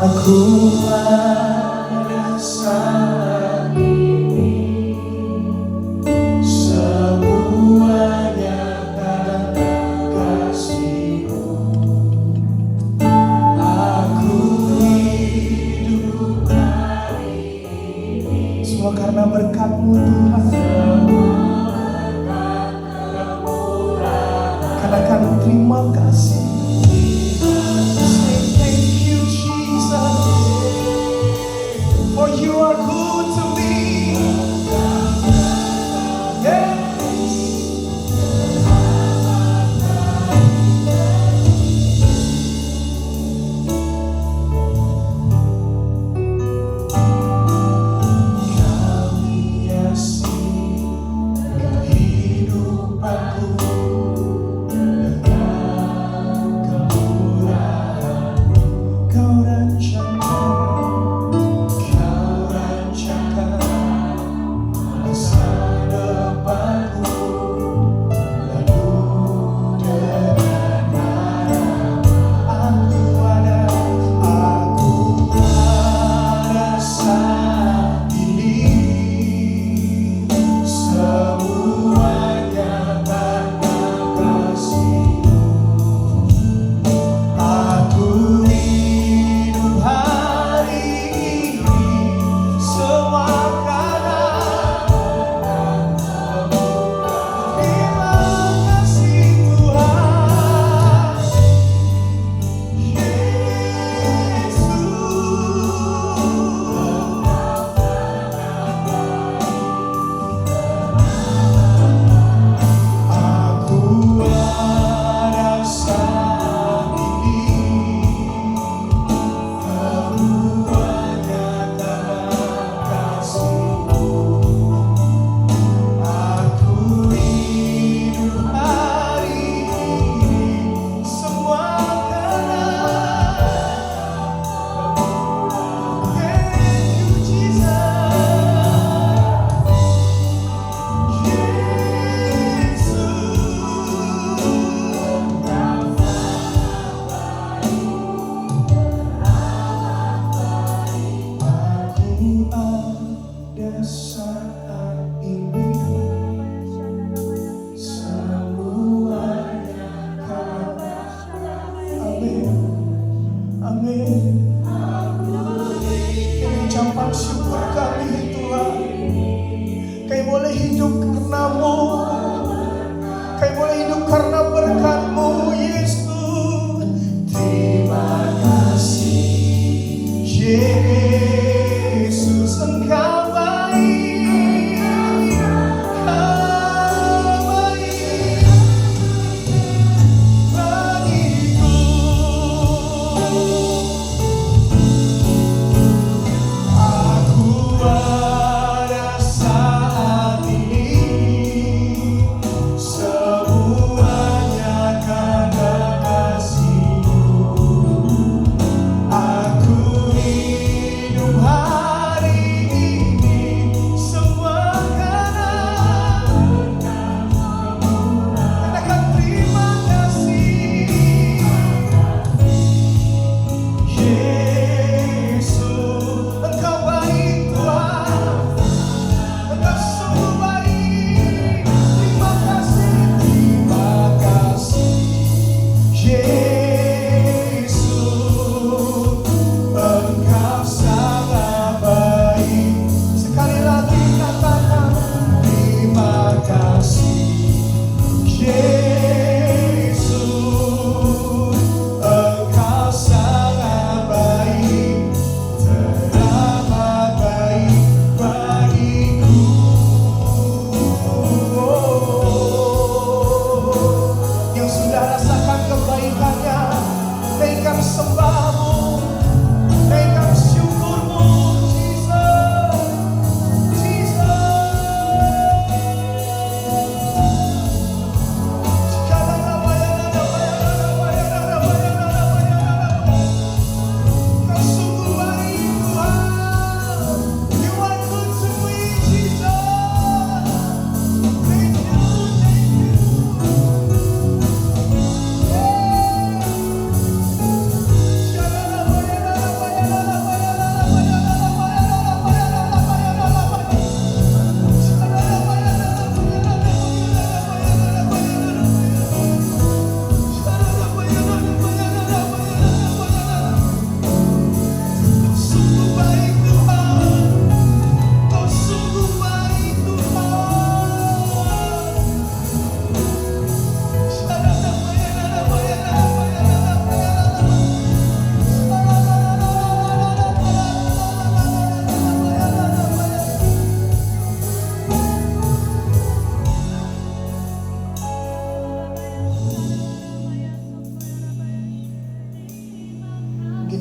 Aku merasa ini semuanya karena kasih-Mu. Aku hidup hari ini semua karena berkat-Mu Tuhan. Katakan terima kasih. Say thank you Jesus, for you are good.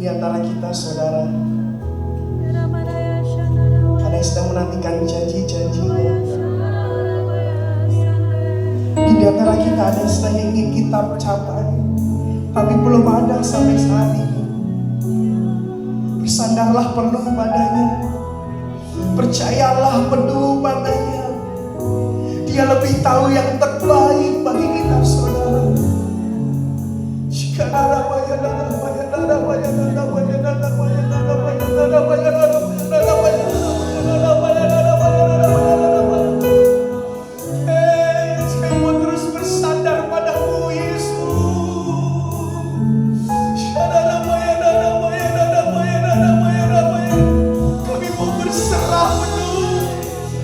di antara kita, saudara, karena yang sedang menantikan janji-janji-Nya. Di antara kita ada yang sedang ingin kita capai, tapi belum ada sampai saat ini. Bersandarlah penuh padanya, percayalah penuh padanya. Dia lebih tahu yang terbaik bagi kita, saudara.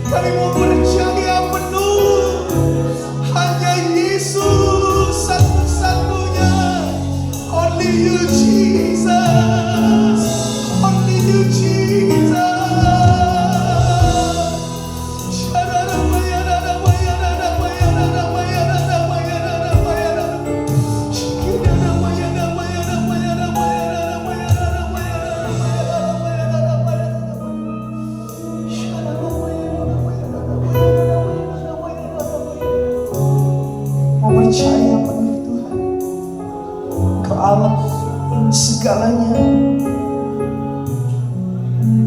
Kami mau percaya penuh, hanya Yesus satu-satunya. Only you Jesus, only you Jesus. Percaya penuh Tuhan, Kau Allah segalanya.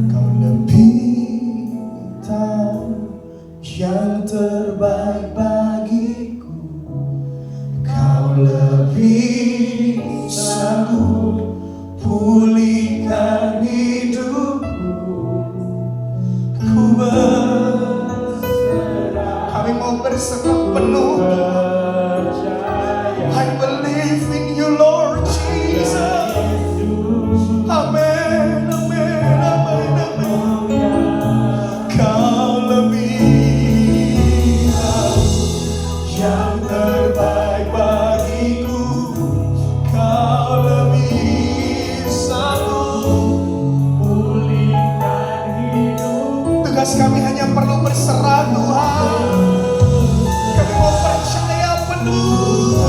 Kau lebih tahu yang terbaik bagiku. Kau lebih sanggup pulihkan hidupku. Ku berserah, kami mau berserah penuh. I believe in you, Lord Jesus. Amen, amen, amen, amen. Kau lebih tahu yang terbaik bagiku. Kau lebih sanggup pulihkan hidup. Tugas kami hanya perlu berserah, Tuhan. Kami mau percaya penuh.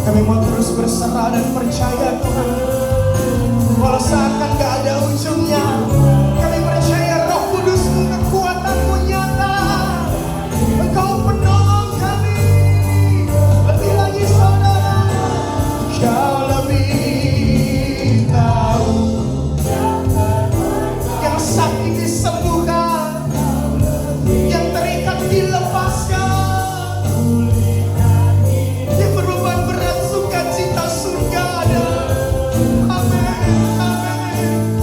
Kami mau terus berserah dan percaya Tuhan, walau seakan gak ada ujungnya. Kami percaya Roh Kudus-Mu, kekuatan-Mu nyata. Engkau penolong kami. Lebih lagi saudara, Kau lebih tahu yang sakit disembuhkan, yang terikat dilepaskan. Cita surga ada. Amin, amin.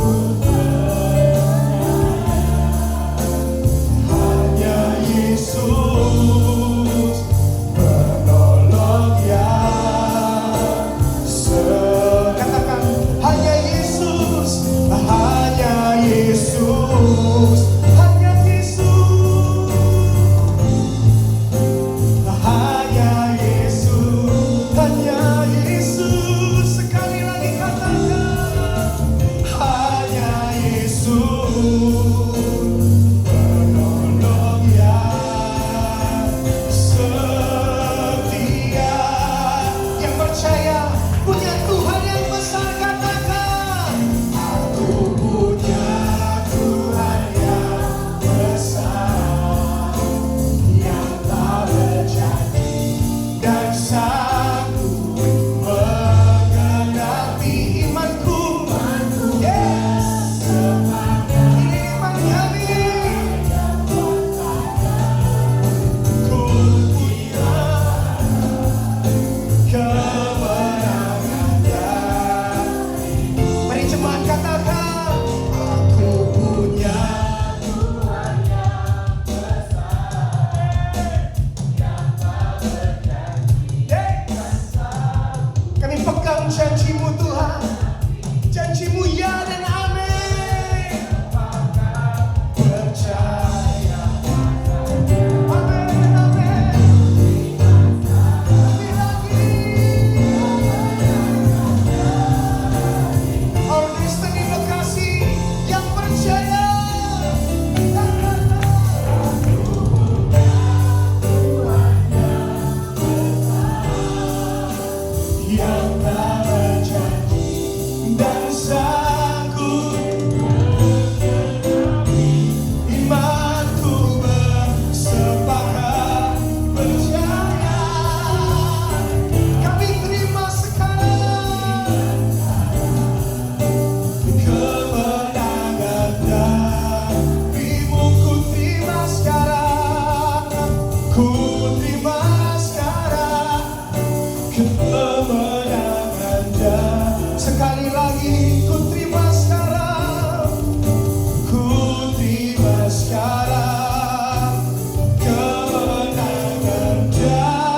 yang tak berjanji dan sanggup imanku bersepakat percaya. Kami terima sekarang kemenangan darimu, ku terima sekarang, ku terima sekarang kemenangan sekali lagi, ku terima sekarang, ku terima sekarang kemenangan darimu.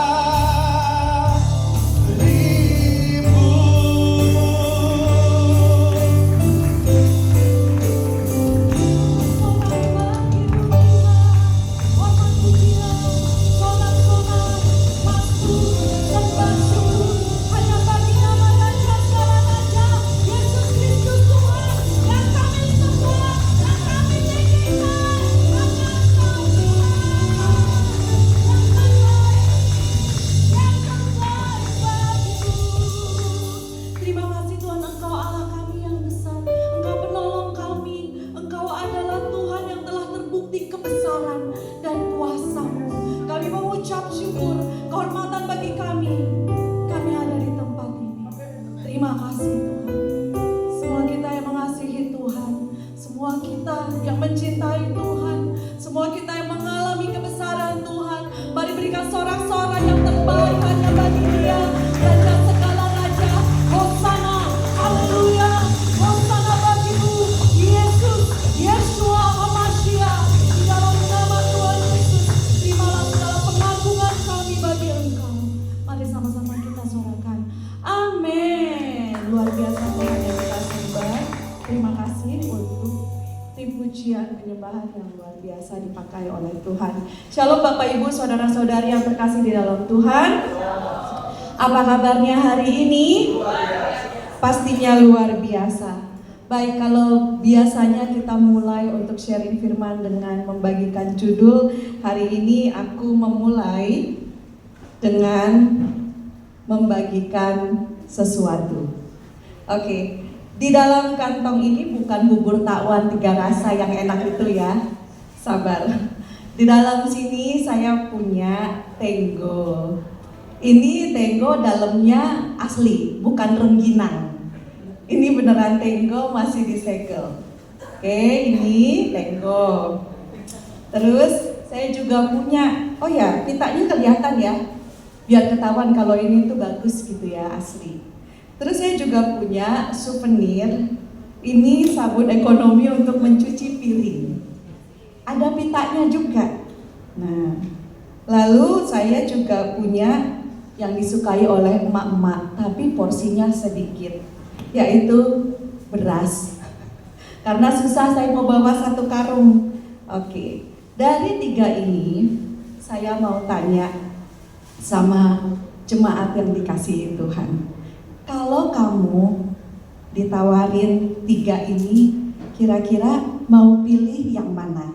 Terima kasih Tuhan, Engkau Allah kami yang besar, Engkau penolong kami, Engkau adalah Tuhan yang telah terbukti kebesaran dan kuasa-Mu. Kami mengucap syukur, kehormatan bagi kami ada di tempat ini. Terima kasih Tuhan. Semua kita yang mengasihi Tuhan, semua kita yang mencintai Tuhan, semua kita yang mengalami kebesaran Tuhan, mari berikan sorak-sorai yang terbaik hanya bagi Dia, Raja segala raja. Hosana, haleluya, Hosana bagimu, Yesus, Yeshua HaMashiach. Di dalam nama Tuhan Yesus, terimalah segala pengagungan kami bagi Engkau. Mari sama-sama kita sorakan, amin. Luar biasa Tuhan yang kita sembah. Terima kasih untuk tim pujian penyembahan yang luar biasa dipakai oleh Tuhan. Shalom Bapak Ibu, saudara-saudari yang terkasih di dalam Tuhan. Apa kabarnya hari ini? Pastinya luar biasa. Baik, kalau biasanya kita mulai untuk sharing firman dengan membagikan judul, hari ini aku memulai dengan membagikan sesuatu. Oke, di dalam kantong ini bukan bubur takwan 3 rasa yang enak itu ya. Sabar. Di dalam sini saya punya Tenggo. Ini Tenggo dalamnya asli, bukan rengginang. Ini beneran Tenggo, masih disegel. Oke, ini Tenggo. Terus saya juga punya, oh ya, pitanya kelihatan ya, biar ketahuan kalau ini tuh bagus gitu ya, asli. Terus saya juga punya souvenir, ini sabun ekonomi untuk mencuci piring. Ada pitanya juga. Nah, lalu saya juga punya yang disukai oleh emak-emak, tapi porsinya sedikit, yaitu beras. Karena susah saya mau bawa 1 karung. Oke, dari 3 ini saya mau tanya sama jemaat yang dikasihi Tuhan. Kalau kamu ditawarin 3 ini, kira-kira mau pilih yang mana?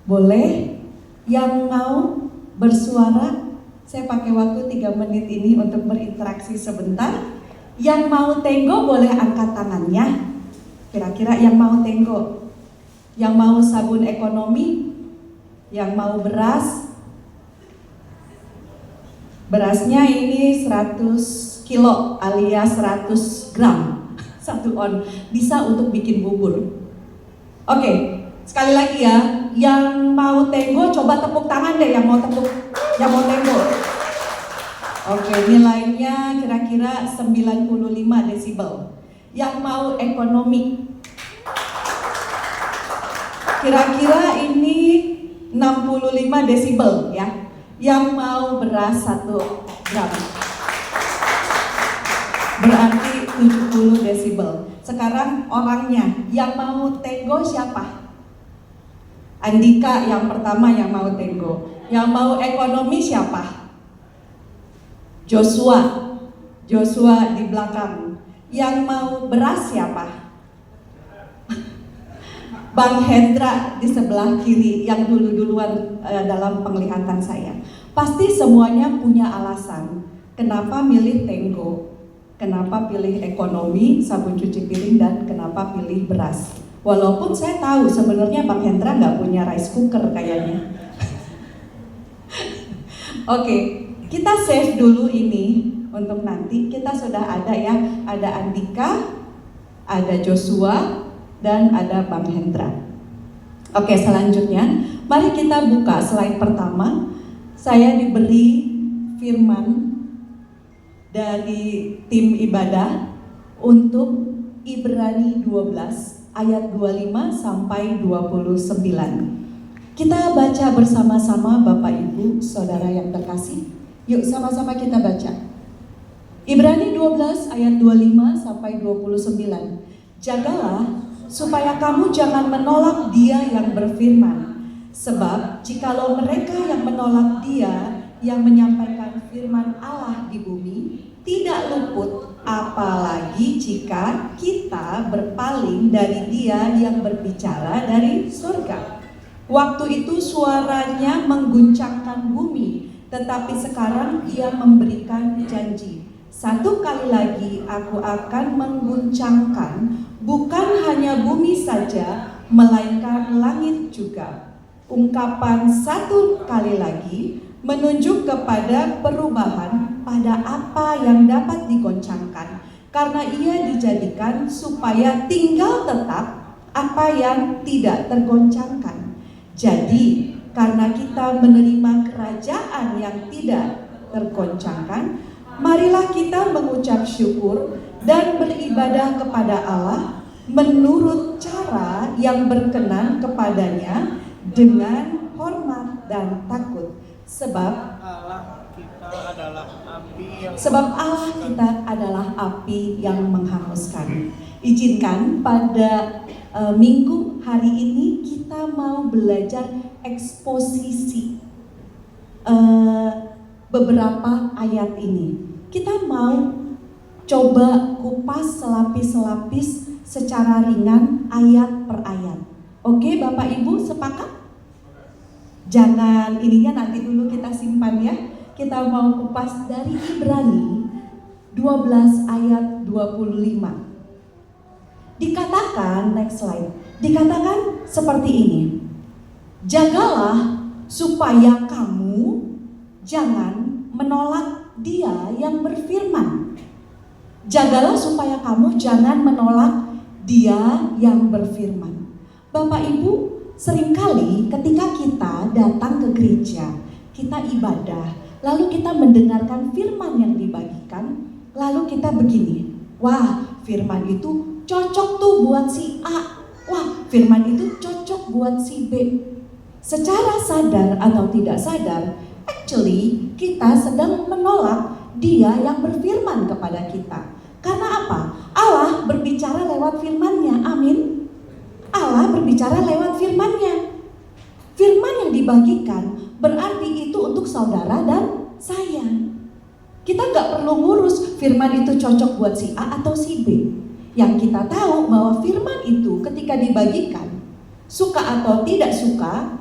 Boleh? Yang mau bersuara, saya pakai waktu 3 menit ini untuk berinteraksi sebentar. Yang mau Tenggo boleh angkat tangannya. Kira-kira yang mau Tenggo, yang mau sabun ekonomi, yang mau beras. Berasnya ini 100 kilo alias 100 gram 1 on, bisa untuk bikin bubur. Oke, sekali lagi ya, yang mau Tenggo coba tepuk tangan deh, yang mau Tenggo. Oke, nilainya kira-kira 95 desibel. Yang mau ekonomi, kira-kira ini 65 desibel ya. Yang mau beras 1 gram, berarti 70 desibel. Sekarang orangnya, yang mau Tenggo siapa? Andika yang pertama yang mau Tenggo. Yang mau ekonomi siapa? Joshua di belakang. Yang mau beras siapa? Bang Hendra di sebelah kiri yang duluan dalam penglihatan saya. Pasti semuanya punya alasan. Kenapa milih Tenggo? Kenapa pilih ekonomi, sabun cuci piring, dan kenapa pilih beras? Walaupun saya tahu sebenarnya Bang Hendra nggak punya rice cooker kayaknya. Oke, kita save dulu ini untuk nanti. Kita sudah ada ya, ada Andika, ada Joshua, dan ada Bang Hendra. Oke, selanjutnya mari kita buka slide pertama. Saya diberi firman dari tim ibadah untuk Ibrani 12 ayat 25 sampai 29. Kita baca bersama-sama Bapak Ibu, Saudara yang terkasih. Yuk sama-sama kita baca. Ibrani 12 ayat 25 sampai 29. Jagalah supaya kamu jangan menolak Dia yang berfirman. Sebab jikalau mereka yang menolak Dia yang menyampaikan firman Allah di bumi tidak luput, apalagi jika kita berpaling dari Dia yang berbicara dari surga. Waktu itu suaranya mengguncangkan bumi, tetapi sekarang Ia memberikan janji. Satu kali lagi aku akan mengguncangkan bukan hanya bumi saja, melainkan langit juga. Ungkapan satu kali lagi menunjuk kepada perubahan pada apa yang dapat digoncangkan, karena ia dijadikan supaya tinggal tetap apa yang tidak tergoncangkan. Jadi karena kita menerima kerajaan yang tidak tergoncangkan, marilah kita mengucap syukur dan beribadah kepada Allah menurut cara yang berkenan kepadanya dengan hormat dan takut. Sebab Allah kita adalah api yang menghanguskan. Izinkan pada minggu hari ini kita mau belajar eksposisi beberapa ayat ini. Kita mau coba kupas selapis-selapis secara ringan ayat per ayat. Oke Bapak Ibu sepakat? Jangan ininya nanti dulu kita simpan ya. Kita mau kupas dari Ibrani 12 ayat 25. Dikatakan, next slide. Dikatakan seperti ini. Jagalah supaya kamu jangan menolak Dia yang berfirman. Jagalah supaya kamu jangan menolak Dia yang berfirman. Bapak Ibu, seringkali ketika kita datang ke gereja, kita ibadah, lalu kita mendengarkan firman yang dibagikan, lalu kita begini, wah firman itu cocok tuh buat si A, wah firman itu cocok buat si B. Secara sadar atau tidak sadar, actually kita sedang menolak Dia yang berfirman kepada kita. Karena apa? Allah berbicara lewat firman-Nya, amin. Allah berbicara lewat firman-Nya. Firman yang dibagikan berarti itu untuk saudara dan saya. Kita nggak perlu ngurus firman itu cocok buat si A atau si B. Yang kita tahu bahwa firman itu ketika dibagikan, suka atau tidak suka,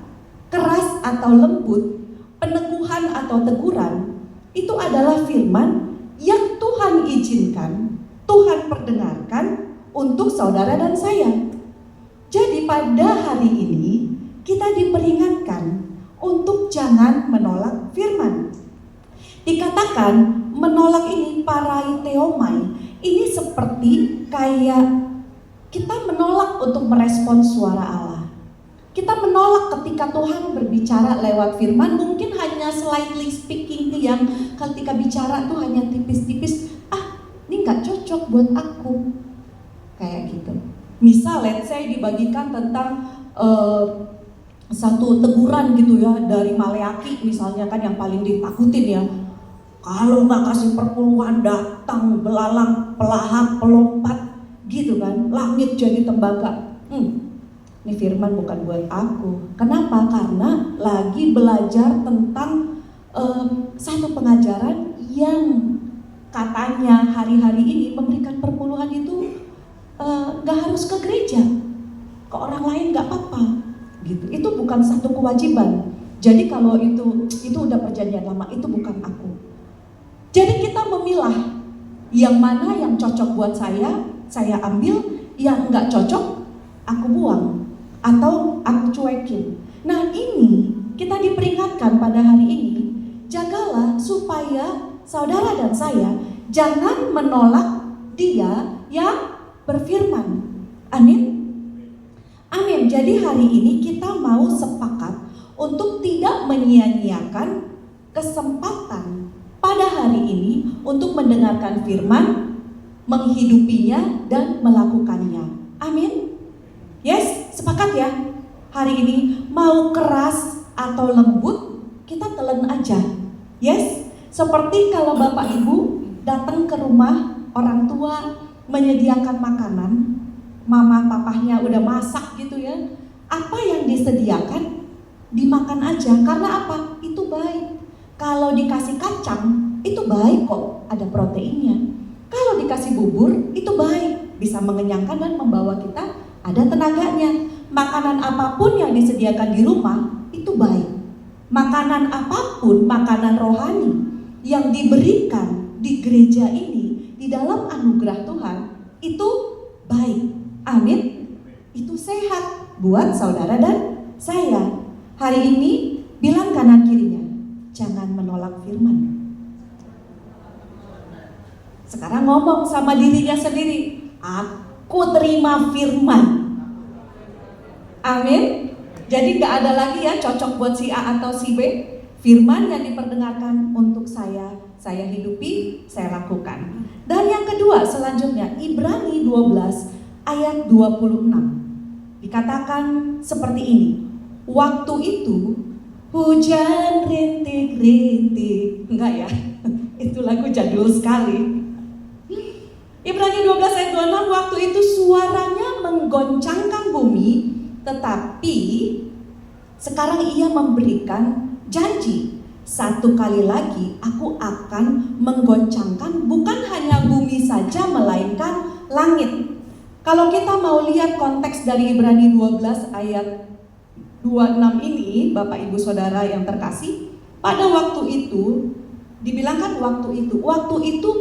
keras atau lembut, peneguhan atau teguran, itu adalah firman yang Tuhan izinkan, Tuhan perdengarkan untuk saudara dan saya. Jadi pada hari ini kita diperingatkan untuk jangan menolak firman. Dikatakan menolak ini paraiteomai, ini seperti kayak kita menolak untuk merespon suara Allah. Kita menolak ketika Tuhan berbicara lewat firman, mungkin hanya slightly speaking yang ketika bicara tuh hanya tipis-tipis, ini gak cocok buat aku. Kayak gitu. Misal let's say dibagikan tentang satu teguran gitu ya dari Maleaki misalnya kan yang paling ditakutin ya. Kalau nggak kasih perpuluhan datang belalang pelahap pelompat gitu kan, langit jadi tembaga. Ini firman bukan buat aku. Kenapa? Karena lagi belajar tentang satu pengajaran yang katanya hari-hari ini memberikan perpuluhan itu nggak harus ke gereja, ke orang lain nggak apa-apa, gitu. Itu bukan satu kewajiban. Jadi kalau itu udah perjanjian lama, itu bukan aku. Jadi kita memilah yang mana yang cocok buat saya ambil, yang nggak cocok, aku buang atau aku cuekin. Nah ini kita diperingatkan pada hari ini, jagalah supaya saudara dan saya jangan menolak Dia yang berfirman. Amin. Amin. Jadi hari ini kita mau sepakat untuk tidak menyia-nyiakan kesempatan pada hari ini untuk mendengarkan firman, menghidupinya dan melakukannya. Amin. Yes, sepakat ya. Hari ini mau keras atau lembut, kita telan aja. Yes, seperti kalau Bapak Ibu datang ke rumah orang tua menyediakan makanan, mama papahnya udah masak gitu ya. Apa yang disediakan dimakan aja, karena apa? Itu baik. Kalau dikasih kacang, itu baik kok, ada proteinnya. Kalau dikasih bubur, itu baik, bisa mengenyangkan dan membawa kita ada tenaganya. Makanan apapun yang disediakan di rumah, itu baik. Makanan apapun, makanan rohani yang diberikan di gereja ini, di dalam anugerah Tuhan, itu baik. Amin. Itu sehat buat saudara dan saya. Hari ini, bilang kanan kirinya, jangan menolak firman. Sekarang ngomong sama dirinya sendiri, aku terima firman. Amin. Jadi gak ada lagi ya cocok buat si A atau si B. Firman yang diperdengarkan untuk saya hidupi, saya lakukan. Dan yang kedua selanjutnya, Ibrani 12 ayat 26. Dikatakan seperti ini. Waktu itu hujan rintik-rintik. Enggak ya, itu lagu jadul sekali. Ibrani 12 ayat 26, waktu itu suaranya menggoncangkan bumi, tetapi sekarang ia memberikan janji. Satu kali lagi aku akan menggoncangkan bukan hanya bumi saja, melainkan langit. Kalau kita mau lihat konteks dari Ibrani 12 ayat 26 ini, Bapak Ibu Saudara yang terkasih, pada waktu itu, dibilangkan waktu itu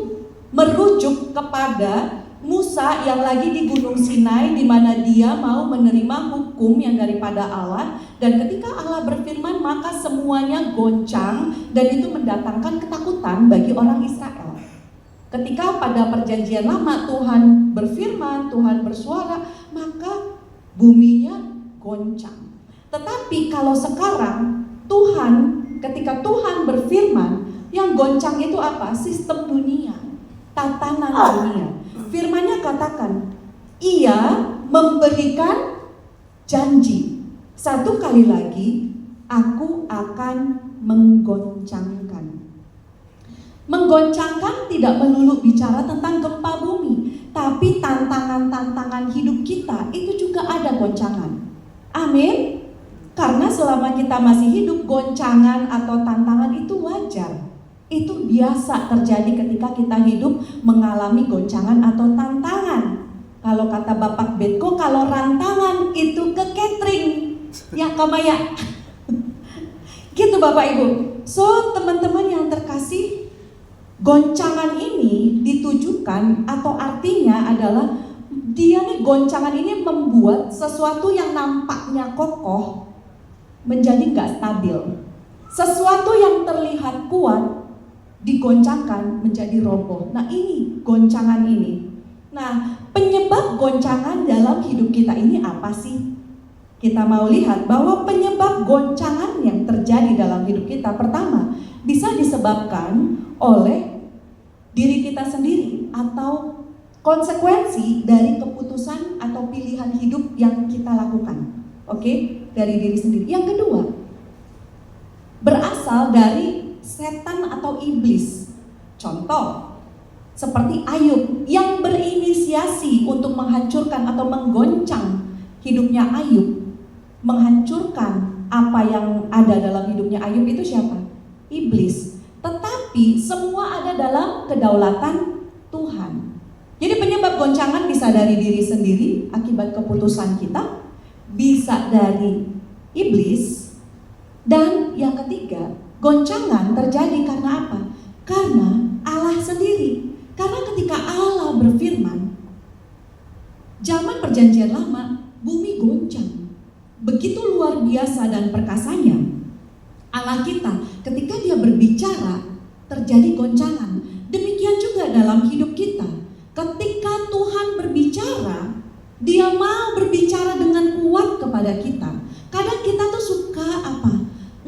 merujuk kepada Musa yang lagi di Gunung Sinai, di mana dia mau menerima hukum yang daripada Allah, dan ketika Allah berfirman maka semuanya goncang, dan itu mendatangkan ketakutan bagi orang Israel. Ketika pada perjanjian lama Tuhan berfirman, Tuhan bersuara, maka buminya goncang. Tetapi kalau sekarang ketika Tuhan berfirman, yang goncang itu apa? Sistem dunia, tatanan dunia. Firman-Nya katakan, ia memberikan janji. Satu kali lagi, aku akan menggoncangkan. Menggoncangkan tidak melulu bicara tentang gempa bumi, tapi tantangan-tantangan hidup kita itu juga ada goncangan. Amin. Karena selama kita masih hidup, goncangan atau tantangan itu wajar. Itu biasa terjadi ketika kita hidup mengalami goncangan atau tantangan. Kalau kata Bapak Betko, kalau rantangan itu ke catering. Ya Kamaya. Gitu Bapak Ibu. So teman-teman yang terkasih, goncangan ini ditujukan atau artinya adalah goncangan ini membuat sesuatu yang nampaknya kokoh menjadi gak stabil. Sesuatu yang terlihat kuat digoncangkan menjadi roboh. Nah ini goncangan ini. Nah penyebab goncangan dalam hidup kita ini apa sih? Kita mau lihat bahwa penyebab goncangan yang terjadi dalam hidup kita, pertama bisa disebabkan oleh diri kita sendiri atau konsekuensi dari keputusan atau pilihan hidup yang kita lakukan. Oke? Dari diri sendiri. Yang kedua, berasal dari setan atau iblis. Contoh, seperti Ayub yang berinisiasi untuk menghancurkan atau menggoncang hidupnya Ayub, menghancurkan apa yang ada dalam hidupnya Ayub itu siapa? Iblis. Tetapi semua ada dalam kedaulatan Tuhan. Jadi penyebab goncangan bisa dari diri sendiri akibat keputusan kita, bisa dari iblis, dan yang ketiga, goncangan terjadi karena apa? Karena Allah sendiri. Karena ketika Allah berfirman, zaman perjanjian lama, bumi goncang. Begitu luar biasa dan perkasanya Allah kita, ketika dia berbicara, terjadi goncangan. Demikian juga dalam hidup kita. Ketika Tuhan berbicara, dia mau berbicara dengan kuat kepada kita. Kadang kita tuh suka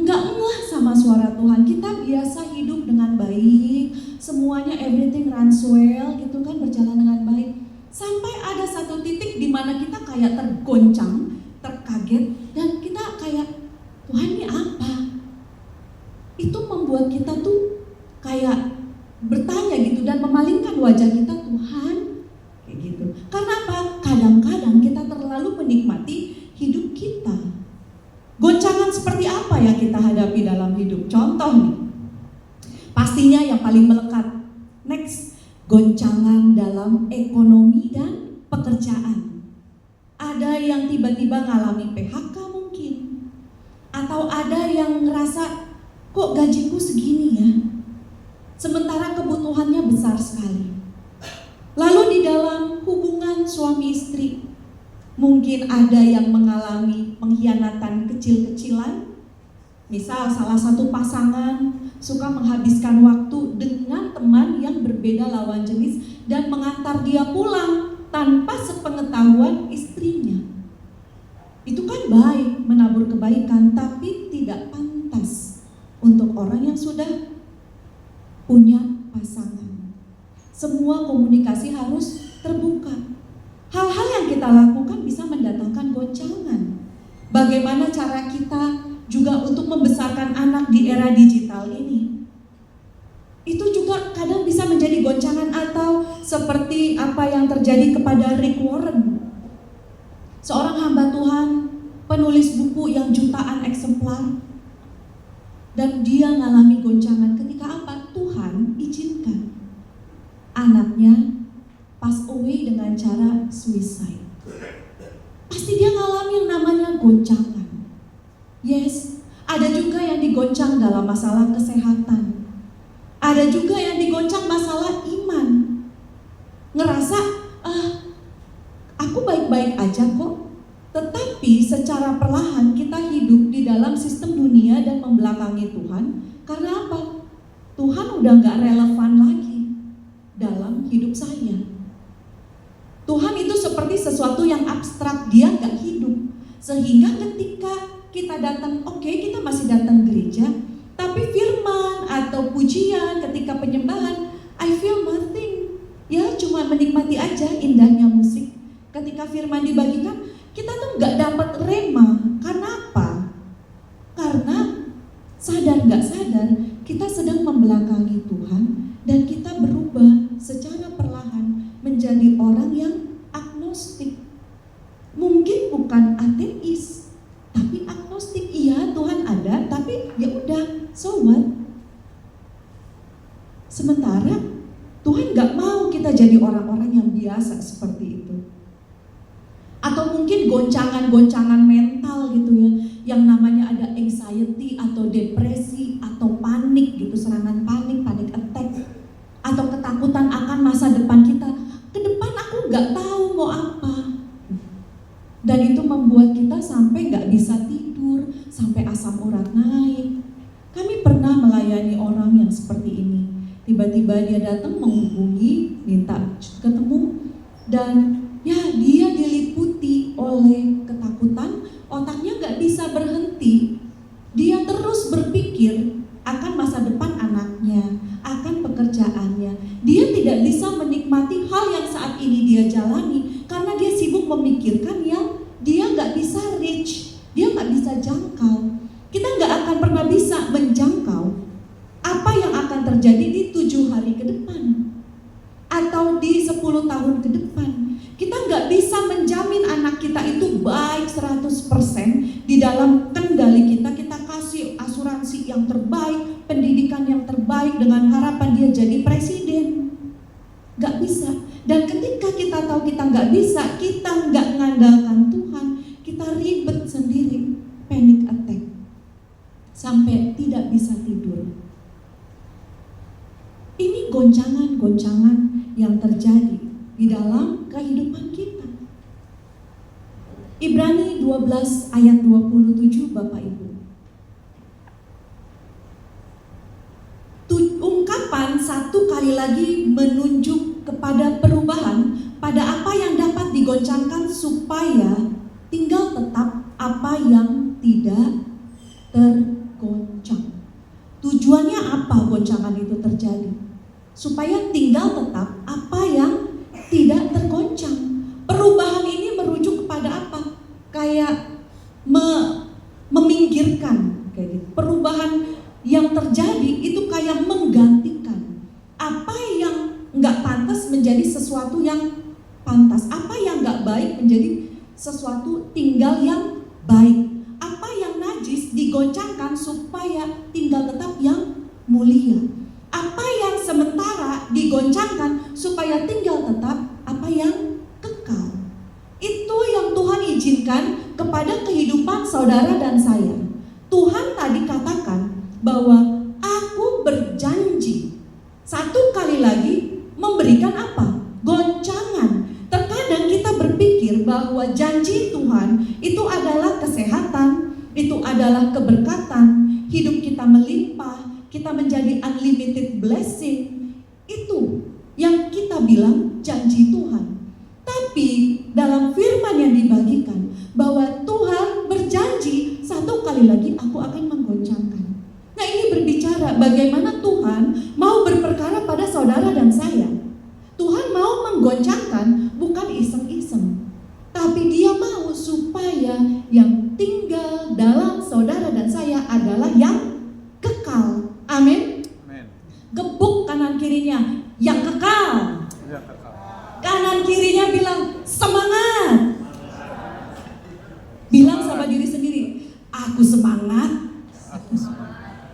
nggak ngeh sama suara Tuhan. Kita biasa hidup dengan baik, semuanya everything runs well gitu kan, berjalan dengan baik. Sampai ada satu titik di mana kita kayak tergoncang, terkaget, dan kita kayak, Tuhan ini apa? Itu membuat kita tuh kayak bertanya gitu dan memalingkan wajah kita, Tuhan, kayak gitu. Karena apa? Kadang-kadang kita terlalu menikmati hidup kita. Goncangan seperti apa yang kita hadapi dalam hidup? Contoh nih, pastinya yang paling melekat. Next, goncangan dalam ekonomi dan pekerjaan. Ada yang tiba-tiba ngalami PHK mungkin, atau ada yang ngerasa, kok gajiku segini ya? Sementara kebutuhannya besar sekali. Lalu di dalam hubungan suami istri, mungkin ada yang mengalami pengkhianatan kecil-kecilan. Misal salah satu pasangan suka menghabiskan waktu dengan teman yang berbeda lawan jenis dan mengantar dia pulang tanpa sepengetahuan istrinya. Itu kan baik, menabur kebaikan, tapi tidak pantas untuk orang yang sudah punya pasangan. Semua komunikasi harus terbuka. Hal-hal yang kita lakukan bisa mendatangkan goncangan. Bagaimana cara kita juga untuk membesarkan anak di era digital ini? Itu juga kadang bisa menjadi goncangan, atau seperti apa yang terjadi kepada Rick Warren, seorang hamba Tuhan, penulis buku yang jutaan eksemplar, dan dia mengalami goncangan ketika apa? Tuhan izinkan anaknya pass away dengan cara suicide. Pasti dia mengalami yang namanya goncangan. Yes, ada juga yang digoncang dalam masalah kesehatan. Ada juga yang digoncang masalah iman. Ngerasa, aku baik-baik aja kok. Tetapi secara perlahan kita hidup di dalam sistem dunia dan membelakangi Tuhan. Karena apa? Tuhan udah gak relevan lagi dalam hidup saya. Tuhan itu seperti sesuatu yang abstrak, dia gak hidup. Sehingga ketika kita datang, kita masih datang gereja, tapi firman atau pujian ketika penyembahan, I feel nothing. Ya cuma menikmati aja indahnya musik. Ketika firman dibagikan, kita tuh gak dapat rema. Karena apa? Karena sadar gak sadar kita sedang membelakangi Tuhan, dan kita berubah secara perlahan menjadi orang yang agnostik. Mungkin bukan ateis, tapi agnostik. Iya, Tuhan ada, tapi ya udah, so what? Sementara Tuhan gak mau kita jadi orang-orang yang biasa seperti itu. Atau mungkin goncangan-goncangan mental gitu ya, yang namanya ada anxiety atau depresi atau panik gitu, serangan panik, panic attack, atau ketakutan akan masa depan kita. Ke depan aku gak tahu mau apa. Dan itu membuat kita sampai gak bisa tidur, sampai asam urat naik. Kami pernah melayani orang yang seperti ini. Tiba-tiba dia datang menghubungi, minta ketemu, dan ya dia diliputi oleh ketakutan. Otaknya gak bisa berhenti. Dia terus berpikir akan masa depan anaknya, akan pekerjaannya. Dia tidak bisa menikmati hal yang saat ini dia jalani karena dia sibuk memikirkan yang dia gak bisa reach, dia gak bisa jangkau. Kita gak akan pernah bisa menjangkau apa yang akan terjadi di 7 hari ke depan atau di 10 tahun ke depan. Kita gak bisa menjamin anak kita itu baik 100% di dalam kendali kita. Kita kasih asuransi yang terbaik, pendidikan yang terbaik dengan harapan dia jadi presiden. Gak bisa. Dan ketika kita tahu kita gak bisa, kita gak mengandalkan Tuhan, kita ribet sendiri, panic attack, sampai tidak bisa tidur. Ini goncangan terjadi di dalam kehidupan kita. Ibrani 12 ayat 27 Bapak Ibu. Ungkapan satu kali lagi menunjuk kepada perubahan pada apa yang dapat digoncangkan supaya tinggal tetap apa yang tidak tergoncang. Tujuannya apa goncangan itu terjadi? Supaya tinggal tetap apa yang tidak tergoncang. Perubahan ini merujuk kepada apa? Kayak meminggirkan kayak gitu. Perubahan yang terjadi itu kayak menggantikan apa yang nggak pantas menjadi sesuatu yang pantas, apa yang nggak baik menjadi sesuatu tinggal yang baik, apa yang najis digoncangkan supaya tinggal tetap yang mulia, apa yang sementara digoncangkan supaya tinggal tetap apa yang kekal. Itu yang Tuhan izinkan kepada kehidupan saudara dan saya. Tuhan tadi katakan bahwa aku berjanji satu kali lagi memberikan apa? Goncangan. Terkadang kita berpikir bahwa janji Tuhan itu adalah kesehatan, itu adalah keberkatan, hidup kita melimpah, kita menjadi unlimited blessing. Itu yang kita bilang janji Tuhan. Tapi dalam firman yang dibagikan bahwa Tuhan berjanji satu kali lagi aku akan menggoncangkan. Nah, ini berbicara bagaimana Tuhan mau berperkara pada saudara dan saya. Tuhan mau menggoncangkan bukan iseng-iseng, tapi Dia mau supaya yang tinggal dalam saudara dan saya adalah yang kekal. Amin. Gebuk kanan kirinya, yang kekal. Kanan kirinya bilang semangat. Bilang sama diri sendiri, aku semangat.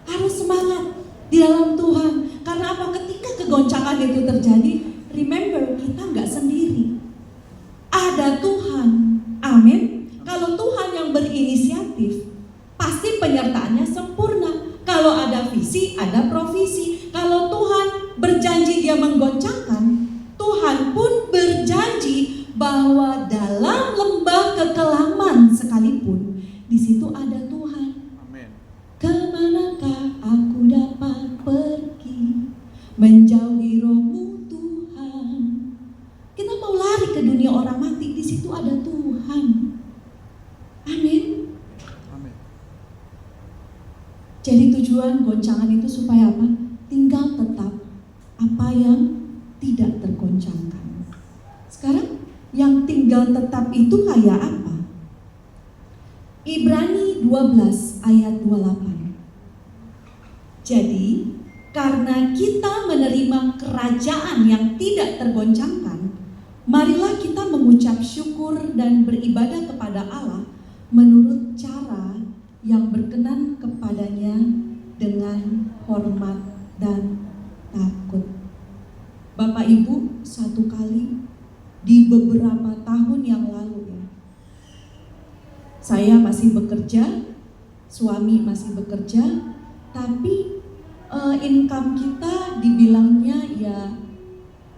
Harus semangat di dalam Tuhan. Karena apa? Ketika kegoncangan itu terjadi, remember, kita nggak sendiri. Ada Tuhan. Amin. Kalau Tuhan yang berinisiatif, pasti penyertaannya sempurna. Kalau ada visi, ada provisi. Kalau Tuhan berjanji Dia menggoncangkan, Tuhan pun berjanji bahwa dalam lembah kekelaman sekalipun, di situ ada Tuhan. Amin. Kemanakah aku dapat pergi menjauhi Roh-Mu Tuhan? Kita mau lari ke dunia orang mati, di situ ada Tuhan. Amin. Amin. Jadi tujuan goncangan itu supaya apa? Tinggal tetap apa yang tidak tergoncangkan. Sekarang yang tinggal tetap itu kayak apa? Ibrani 12 ayat 28. Jadi, karena kita menerima kerajaan yang tidak tergoncangkan, marilah kita mengucap syukur dan beribadah kepada Allah menurut cara yang berkenan kepadanya dengan hormat dan takut. Bapak Ibu, satu kali di beberapa tahun yang lalu ya, saya masih bekerja, suami masih bekerja, tapi income kita dibilangnya ya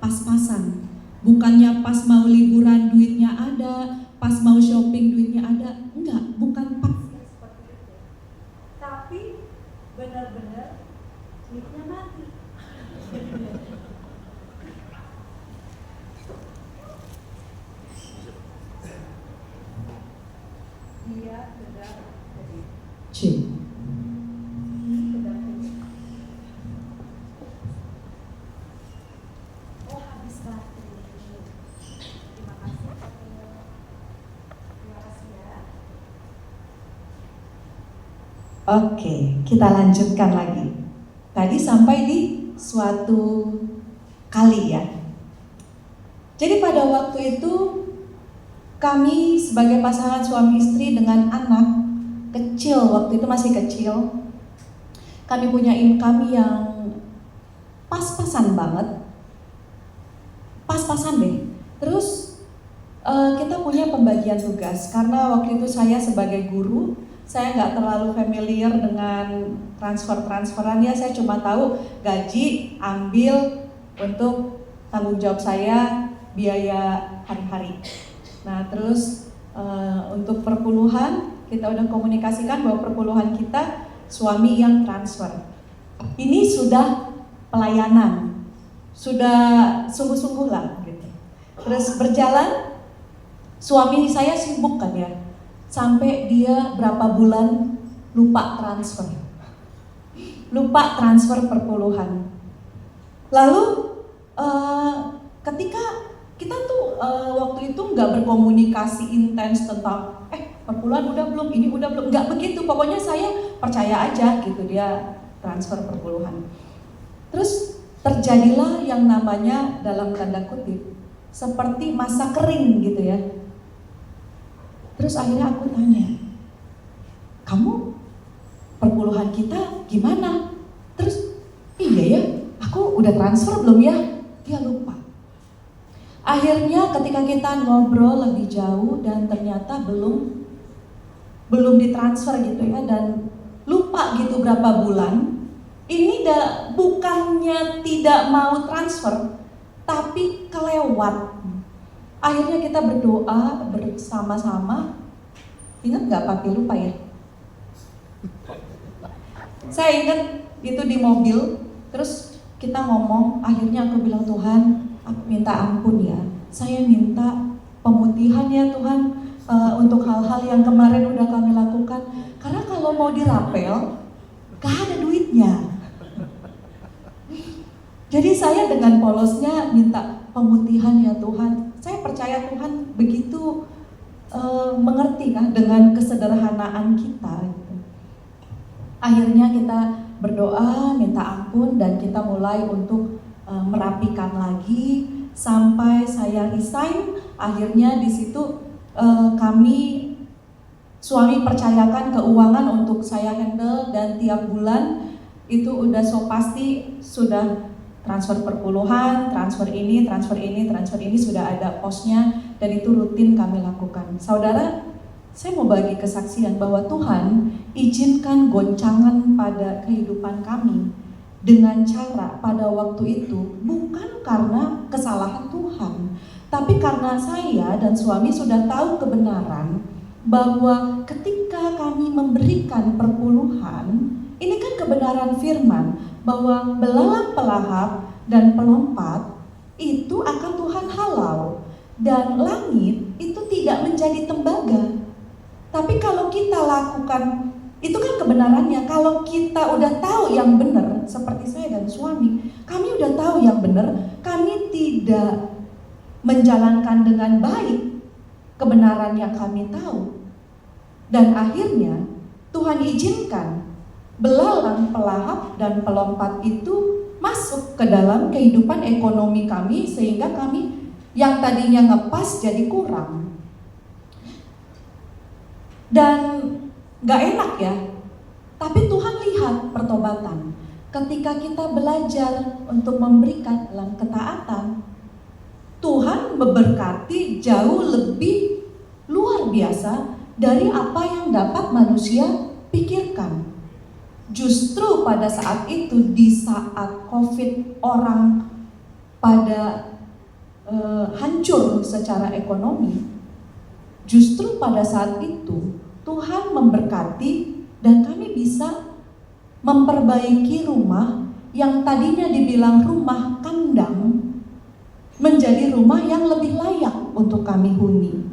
pas-pasan. Bukannya pas mau liburan duitnya ada, pas mau shopping duitnya ada, enggak, bukan pas seperti itu. Tapi benar-benar duitnya mati. Dia sedang C. Oh, habis baterai. Terima kasih. Terima kasih ya. Oke, kita lanjutkan lagi. Tadi sampai di suatu kali ya. Jadi pada waktu itu kami sebagai pasangan suami istri dengan anak kecil, waktu itu masih kecil, kami punya income yang pas-pasan banget, pas-pasan deh. Terus kita punya pembagian tugas, karena waktu itu saya sebagai guru, saya nggak terlalu familiar dengan transferan ya, saya cuma tahu gaji ambil untuk tanggung jawab saya biaya hari-hari. Nah terus untuk perpuluhan kita udah komunikasikan bahwa perpuluhan kita suami yang transfer. Ini sudah pelayanan, sudah sungguh-sungguh lah gitu. Terus berjalan, suami saya sibuk kan ya, sampai dia berapa bulan lupa transfer perpuluhan. Lalu ketika kita tuh waktu itu nggak berkomunikasi intens tentang perpuluhan udah belum, ini udah belum, nggak begitu. Pokoknya saya percaya aja gitu dia transfer perpuluhan. Terus terjadilah yang namanya dalam tanda kutip seperti masa kering gitu ya. Terus akhirnya aku tanya, kamu perpuluhan kita gimana? Terus iya ya, aku udah transfer belum ya? Dia lupa. Akhirnya ketika kita ngobrol lebih jauh dan ternyata belum ditransfer gitu ya, dan lupa gitu berapa bulan. Ini bukannya tidak mau transfer, tapi kelewat. Akhirnya kita berdoa bersama-sama. Ingat nggak papi lupa ya? Saya ingat itu di mobil, terus kita ngomong, akhirnya aku bilang, Tuhan, aku minta ampun ya. Saya minta pemutihan ya Tuhan untuk hal-hal yang kemarin udah kami lakukan. Karena kalau mau dirapel, gak ada duitnya. Jadi saya dengan polosnya minta pemutihan ya Tuhan. Saya percaya Tuhan begitu mengerti kan dengan kesederhanaan kita. Gitu. Akhirnya kita berdoa, minta ampun, dan kita mulai untuk merapikan lagi sampai saya resign. Akhirnya di situ kami suami percayakan keuangan untuk saya handle, dan tiap bulan itu udah so pasti sudah transfer perpuluhan, transfer ini sudah ada posnya, dan itu rutin kami lakukan. Saudara, saya mau bagi kesaksian bahwa Tuhan izinkan goncangan pada kehidupan kami dengan cara pada waktu itu bukan karena kesalahan Tuhan, tapi karena saya dan suami sudah tahu kebenaran bahwa ketika kami memberikan perpuluhan, ini kan kebenaran firman bahwa belalang pelahap dan pelompat itu akan Tuhan halau, dan langit itu tidak menjadi tembaga. Tapi kalau kita lakukan, itu kan kebenarannya. Kalau kita udah tahu yang benar, seperti saya dan suami, kami udah tahu yang benar, kami tidak menjalankan dengan baik kebenaran yang kami tahu. Dan akhirnya Tuhan izinkan belalang pelahap dan pelompat itu masuk ke dalam kehidupan ekonomi kami, sehingga kami yang tadinya ngepas jadi kurang. Dan gak enak ya, tapi Tuhan lihat pertobatan. Ketika kita belajar untuk memberikan dalam ketaatan, Tuhan memberkati jauh lebih luar biasa dari apa yang dapat manusia pikirkan. Justru pada saat itu, di saat COVID orang pada hancur secara ekonomi, justru pada saat itu Tuhan memberkati, dan kami bisa memperbaiki rumah yang tadinya dibilang rumah kandang menjadi rumah yang lebih layak untuk kami huni.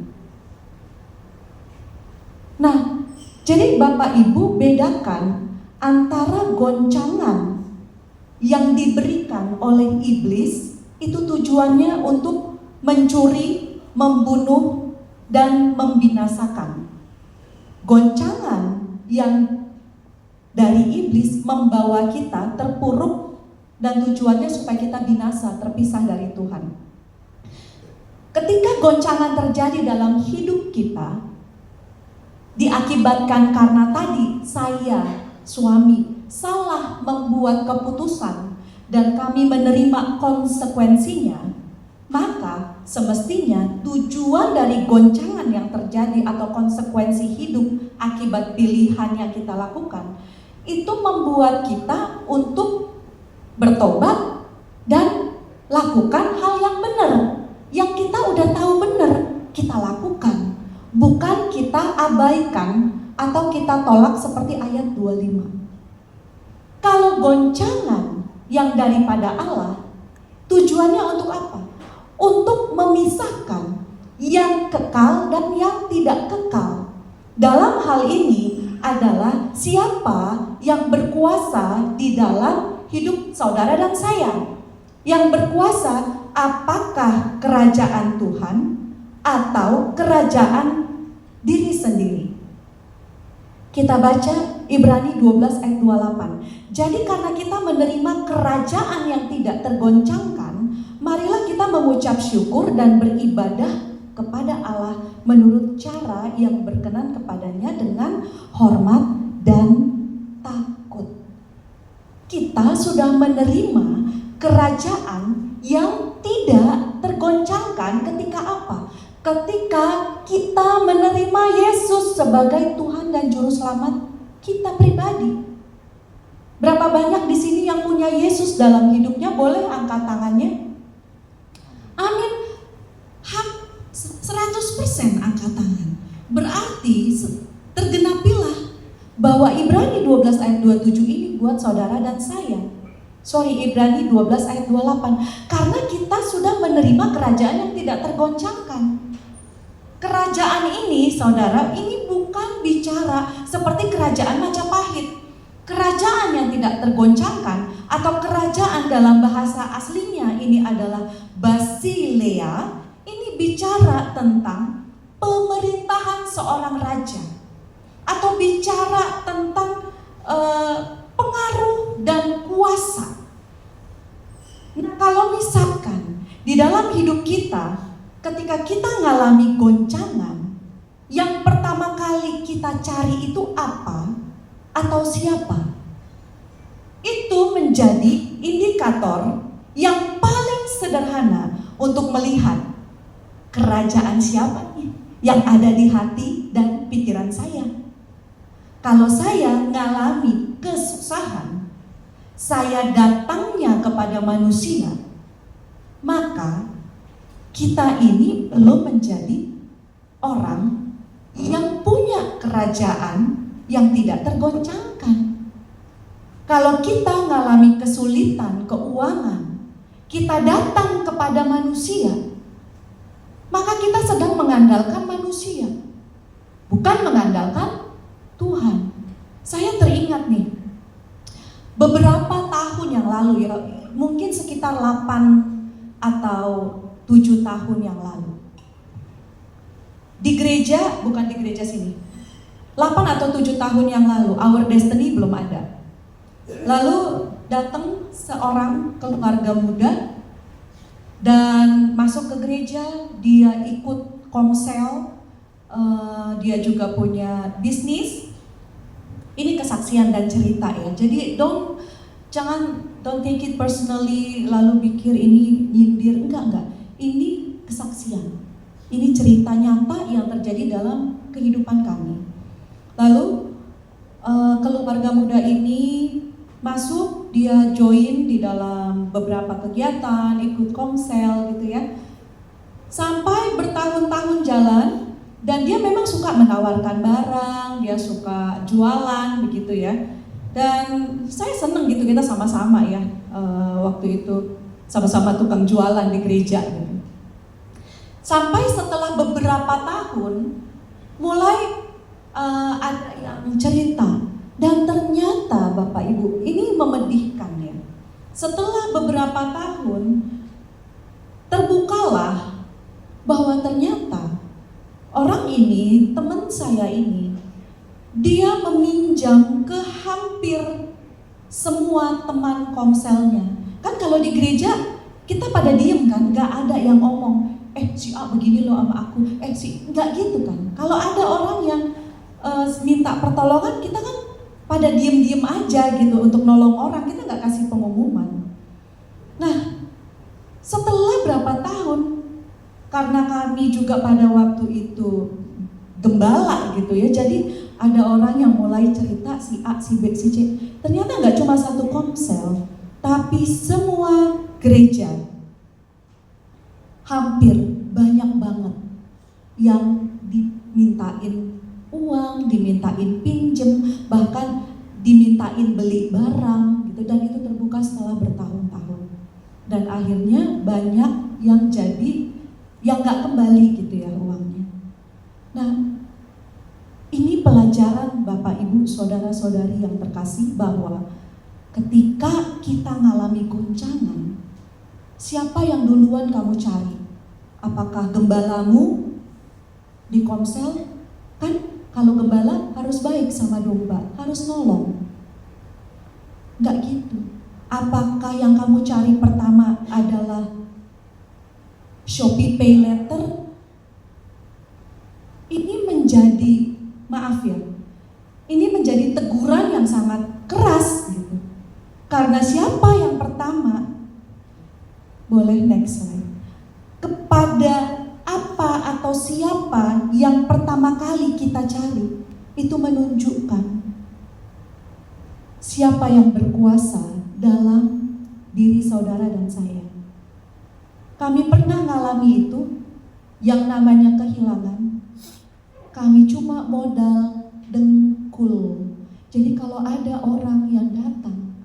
Nah, jadi Bapak Ibu bedakan antara goncangan yang diberikan oleh iblis, itu tujuannya untuk mencuri, membunuh, dan membinasakan. Goncangan yang dari iblis membawa kita terpuruk, dan tujuannya supaya kita binasa, terpisah dari Tuhan. Ketika goncangan terjadi dalam hidup kita, diakibatkan karena tadi saya, suami, salah membuat keputusan dan kami menerima konsekuensinya, maka semestinya tujuan dari goncangan yang terjadi atau konsekuensi hidup akibat pilihan yang kita lakukan, itu membuat kita untuk bertobat dan lakukan hal yang benar. Yang kita udah tahu benar, kita lakukan. Bukan kita abaikan atau kita tolak seperti ayat 25. Kalau goncangan yang daripada Allah, tujuannya untuk apa? Untuk memisahkan yang kekal dan yang tidak kekal. Dalam hal ini adalah siapa yang berkuasa di dalam hidup saudara dan saya. Yang berkuasa apakah kerajaan Tuhan atau kerajaan diri sendiri. Kita baca Ibrani 12 ayat 28. Jadi karena kita menerima kerajaan yang tidak tergoncangkan, marilah kita mengucap syukur dan beribadah kepada Allah menurut cara yang berkenan kepadanya dengan hormat dan takut. Kita sudah menerima kerajaan yang tidak tergoncangkan ketika apa? Ketika kita menerima Yesus sebagai Tuhan dan Juru Selamat kita pribadi. Berapa banyak di sini yang punya Yesus dalam hidupnya? Boleh angkat tangannya? Amin. 100% angkat tangan. Berarti tergenapilah bahwa Ibrani 12 ayat 27 ini buat saudara dan saya. Ibrani 12 ayat 28. Karena kita sudah menerima kerajaan yang tidak tergoncangkan. Kerajaan ini, saudara, ini bukan bicara seperti kerajaan Majapahit. Kerajaan yang tidak tergoncangkan atau kerajaan dalam bahasa aslinya ini adalah Basilea. Ini bicara tentang pemerintahan seorang raja atau bicara tentang pengaruh dan kuasa. Nah, kalau misalkan di dalam hidup kita, ketika kita ngalami goncangan, yang pertama kali kita cari itu apa atau siapa? Itu menjadi indikator yang paling sederhana untuk melihat kerajaan siapa nih yang ada di hati dan pikiran saya. Kalau saya ngalami kesusahan, saya datangnya kepada manusia, maka kita ini belum menjadi orang yang punya kerajaan yang tidak tergoncangkan. Kalau kita ngalami kesulitan keuangan, kita datang kepada manusia, maka kita sedang mengandalkan manusia, bukan mengandalkan Tuhan. Saya teringat nih, beberapa tahun yang lalu ya, mungkin sekitar 8 atau 7 tahun yang lalu. Di gereja, bukan di gereja sini, 8 atau 7 tahun yang lalu, Our Destiny belum ada. Lalu datang seorang keluarga muda dan masuk ke gereja, dia ikut komsel, dia juga punya bisnis. Ini kesaksian dan cerita ya. Jadi don't take it personally lalu pikir ini nyindir, enggak. Ini kesaksian. Ini cerita nyata yang terjadi dalam kehidupan kami. Lalu keluarga muda ini masuk, dia join di dalam beberapa kegiatan, ikut komsel gitu ya. Sampai bertahun-tahun jalan. Dan dia memang suka menawarkan barang, dia suka jualan begitu ya. Dan saya seneng gitu, kita sama-sama ya waktu itu sama-sama tukang jualan di gereja gitu. Sampai setelah beberapa tahun mulai ada yang cerita, dan ternyata Bapak Ibu ini memedihkan ya. Setelah beberapa tahun terbukalah bahwa ternyata orang ini, teman saya ini, dia meminjam ke hampir semua teman komselnya. Kan kalau di gereja kita pada diem kan, gak ada yang ngomong, si A begini loh sama aku, gak gitu kan. Kalau ada orang yang minta pertolongan, kita kan pada diem-diem aja gitu untuk nolong orang, kita gak kasih pengumuman. Nah, setelah berapa tahun, karena kami juga pada waktu itu gembala gitu ya, jadi ada orang yang mulai cerita si A, si B, si C. Ternyata nggak cuma satu komsel, tapi semua gereja hampir banyak banget yang dimintain uang, dimintain pinjem, bahkan dimintain beli barang gitu, dan itu terbuka setelah bertahun-tahun. Dan akhirnya banyak yang nggak kembali gitu ya uangnya. Nah, ini pelajaran Bapak Ibu saudara-saudari yang terkasih, bahwa ketika kita ngalami goncangan, siapa yang duluan kamu cari? Apakah gembalamu di komsel? Kan kalau gembala harus baik sama domba, harus nolong. Nggak gitu. Apakah yang kamu cari pertama adalah Shopee Pay Later? Ini menjadi, maaf ya, ini menjadi teguran yang sangat keras gitu. Karena siapa yang pertama? Boleh next slide. Kepada apa atau siapa yang pertama kali kita cari, itu menunjukkan siapa yang berkuasa dalam diri saudara dan saya. Kami pernah ngalami itu, yang namanya kehilangan. Kami cuma modal dengkul. Jadi kalau ada orang yang datang,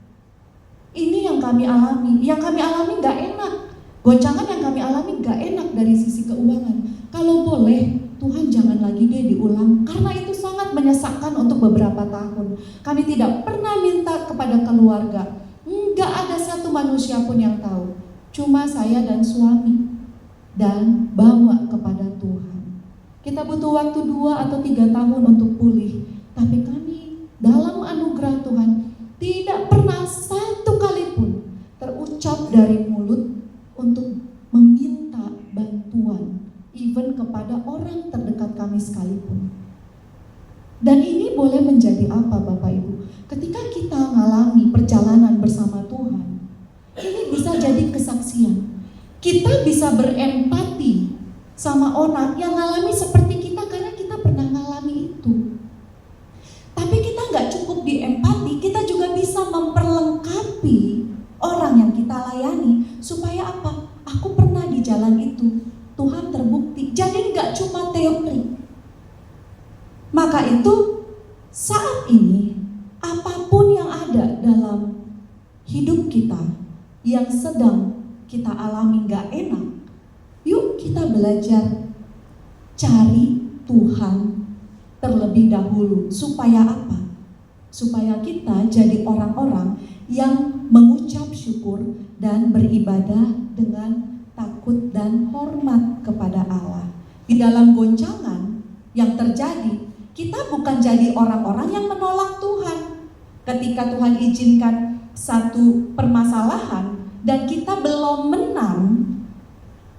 ini yang kami alami. Yang kami alami gak enak. Goncangan yang kami alami gak enak dari sisi keuangan. Kalau boleh, Tuhan jangan lagi deh diulang, karena itu sangat menyesakkan untuk beberapa tahun. Kami tidak pernah minta kepada keluarga. Nggak ada satu manusia pun yang tahu. Cuma saya dan suami, dan bawa kepada Tuhan. Kita butuh waktu 2 atau 3 tahun untuk pulih. Tapi kami dalam anugerah Tuhan tidak pernah satu kali pun terucap dari mulut untuk meminta bantuan, even kepada orang terdekat kami sekalipun. Dan ini boleh menjadi apa Bapak Ibu? Ketika kita mengalami perjalanan bersama Tuhan, ini bisa jadi kesaksian. Kita bisa berempati sama orang yang ngalami seperti kita karena kita pernah ngalami itu. Tapi kita nggak cukup di empati, kita juga bisa memperlengkapi orang yang kita layani. Supaya apa? Aku pernah di jalan itu, Tuhan terbukti. Jadi nggak cuma teori. Maka itu saat ini, apapun yang ada dalam hidup kita yang sedang kita alami gak enak, yuk kita belajar cari Tuhan terlebih dahulu. Supaya apa? Supaya kita jadi orang-orang yang mengucap syukur dan beribadah dengan takut dan hormat kepada Allah. Di dalam goncangan yang terjadi, kita bukan jadi orang-orang yang menolak Tuhan. Ketika Tuhan izinkan satu permasalahan dan kita belum menang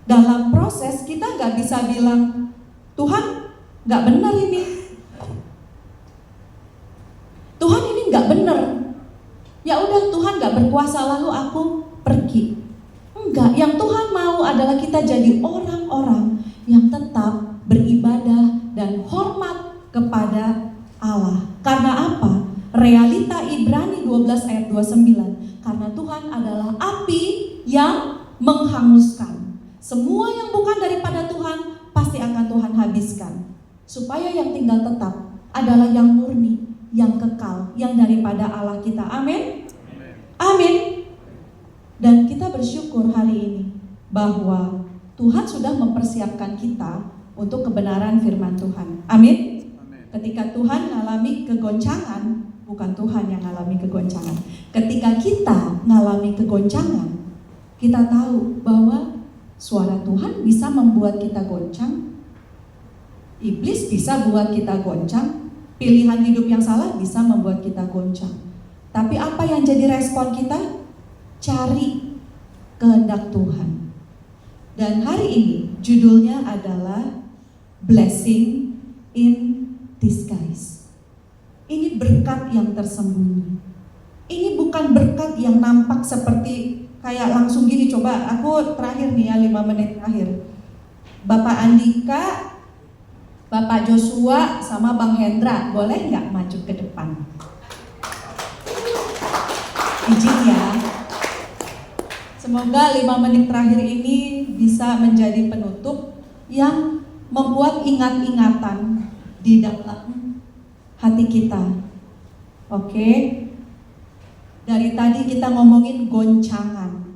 dalam proses, kita gak bisa bilang, Tuhan gak benar ini, Tuhan ini gak benar, ya udah Tuhan gak berkuasa lalu aku pergi. Enggak, yang Tuhan mau adalah kita jadi orang-orang yang tetap beribadah dan hormat kepada Allah. Karena apa? Realita Ibrani 12 ayat 29, karena Tuhan adalah api yang menghanguskan. Semua yang bukan daripada Tuhan pasti akan Tuhan habiskan. Supaya yang tinggal tetap adalah yang murni, yang kekal, yang daripada Allah kita. Amin. Amin. Dan kita bersyukur hari ini bahwa Tuhan sudah mempersiapkan kita untuk kebenaran firman Tuhan. Amin. Ketika Tuhan mengalami kegoncangan, bukan Tuhan yang mengalami kegoncangan. Ketika kita mengalami kegoncangan, kita tahu bahwa suara Tuhan bisa membuat kita goncang, iblis bisa buat kita goncang, pilihan hidup yang salah bisa membuat kita goncang. Tapi apa yang jadi respon kita? Cari kehendak Tuhan. Dan hari ini judulnya adalah Blessing in Disguise. Ini berkat yang tersembunyi. Ini bukan berkat yang nampak seperti kayak langsung gini. Coba aku terakhir nih ya, 5 menit terakhir. Bapak Andika, Bapak Joshua, sama Bang Hendra, boleh nggak maju ke depan? Izin ya. Semoga 5 menit terakhir ini bisa menjadi penutup yang membuat ingat-ingatan di dalam hati kita. Oke? Dari tadi kita ngomongin goncangan.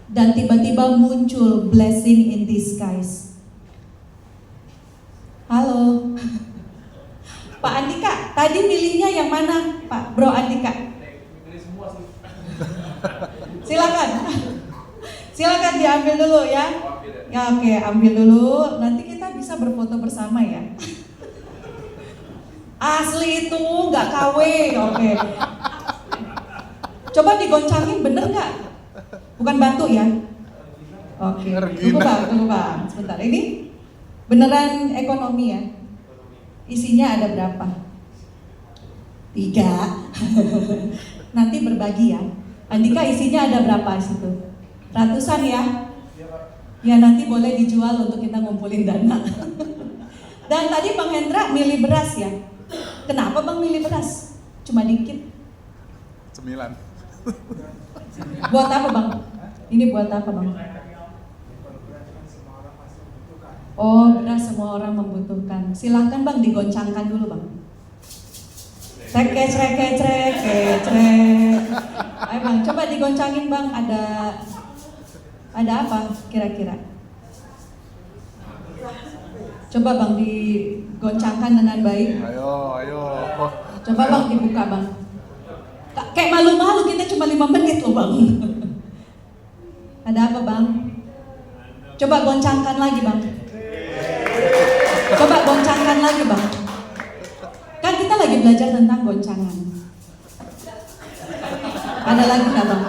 Dan tiba-tiba muncul blessing in disguise. Halo. Pak Andika, tadi milihnya yang mana, Pak Bro Andika? Silakan. Silakan diambil dulu ya. Ya oke, ambil dulu. Nanti kita bisa berfoto bersama ya. Asli itu nggak KW, oke. Coba digoncangin bener nggak? Bukan batu ya? Oke. Tunggu bang, sebentar. Ini beneran ekonomi ya? Isinya ada berapa? 3. Nanti berbagi ya. Andika isinya ada berapa di situ? Ratusan ya? Ya nanti boleh dijual untuk kita ngumpulin dana. Dan tadi Bang Hendra milih beras ya? Kenapa Bang milih beras? Cuma dikit. 9. Buat apa Bang? Ini buat apa Bang? Oh, beras semua orang membutuhkan. Silahkan Bang digoncangkan dulu Bang. Trek. Ayo Bang, coba digoncangin Bang. Ada apa kira-kira? Coba Bang digoncangkan dengan baik. Ayo. Coba Bang dibuka Bang. Kayak malu-malu, kita cuma 5 menit loh Bang. Ada apa Bang? Coba goncangkan lagi Bang. Coba goncangkan lagi Bang. Kan kita lagi belajar tentang goncangan. Ada lagi nggak Bang?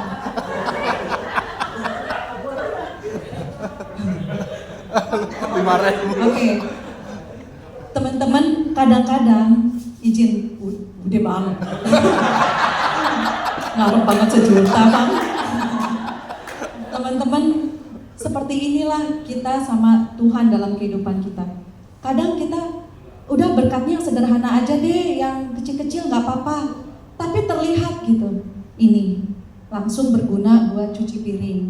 Oke. Teman-teman kadang-kadang izin udah Bang. Ngarep banget 1 juta Bang. Teman-teman, seperti inilah kita sama Tuhan dalam kehidupan kita. Kadang kita udah berkatnya yang sederhana aja deh, yang kecil-kecil nggak apa-apa, tapi terlihat gitu. Ini langsung berguna buat cuci piring.